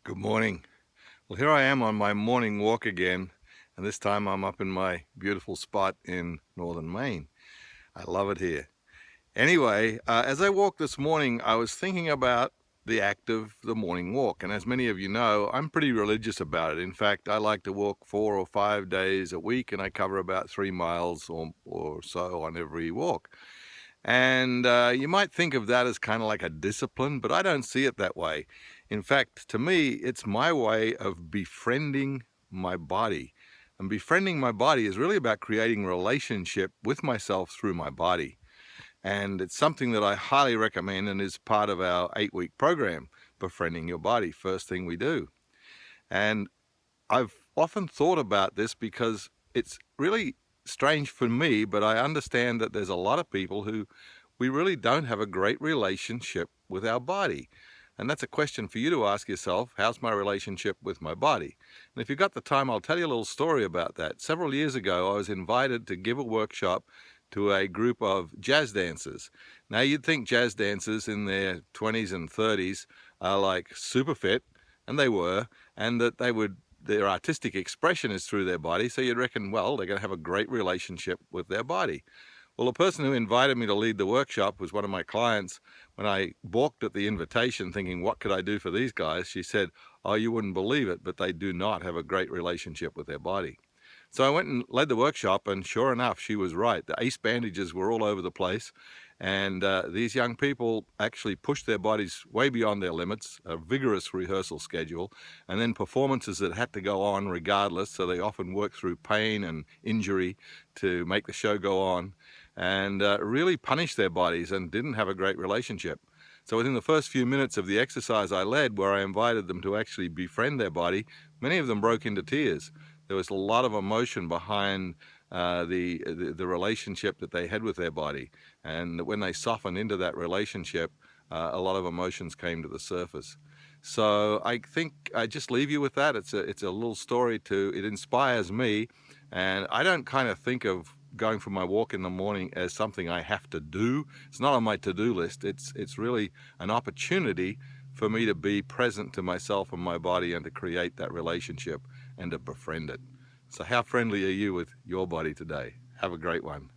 Good morning. Well, here I am on my morning walk again, and this time I'm up in my beautiful spot in northern Maine. I love it here. Anyway, as I walked this morning, I was thinking about the act of the morning walk, and as many of you know, I'm pretty religious about it. In fact, I like to walk 4 or 5 days a week, and I cover about 3 miles or so on every walk. And you might think of that as kind of like a discipline, but I don't see it that way. In fact, to me, it's my way of befriending my body. And befriending my body is really about creating relationship with myself through my body. And it's something that I highly recommend and is part of our 8-week program, Befriending Your Body, first thing we do. And I've often thought about this because it's really strange for me, but I understand that there's a lot of people who we really don't have a great relationship with our body. And that's a question for you to ask yourself. How's my relationship with my body? And if you've got the time, I'll tell you a little story about that. Several years ago, I was invited to give a workshop to a group of jazz dancers. Now, you'd think jazz dancers in their 20s and 30s are like super fit, and they were, and that their artistic expression is through their body, so you'd reckon, well, they're going to have a great relationship with their body. Well, the person who invited me to lead the workshop was one of my clients. When I balked at the invitation thinking, what could I do for these guys? She said, oh, you wouldn't believe it, but they do not have a great relationship with their body. So I went and led the workshop, and sure enough, she was right. The ace bandages were all over the place, and these young people actually pushed their bodies way beyond their limits, a vigorous rehearsal schedule, and then performances that had to go on regardless, so they often worked through pain and injury to make the show go on, and really punished their bodies and didn't have a great relationship. So within the first few minutes of the exercise I led, where I invited them to actually befriend their body, many of them broke into tears. There was a lot of emotion behind the relationship that they had with their body. And when they softened into that relationship, a lot of emotions came to the surface. So I think I just leave you with that. It's a little story it inspires me. And I don't kind of think of going for my walk in the morning as something I have to do. It's not on my to-do list. It's really an opportunity for me to be present to myself and my body and to create that relationship and to befriend it. So how friendly are you with your body today? Have a great one.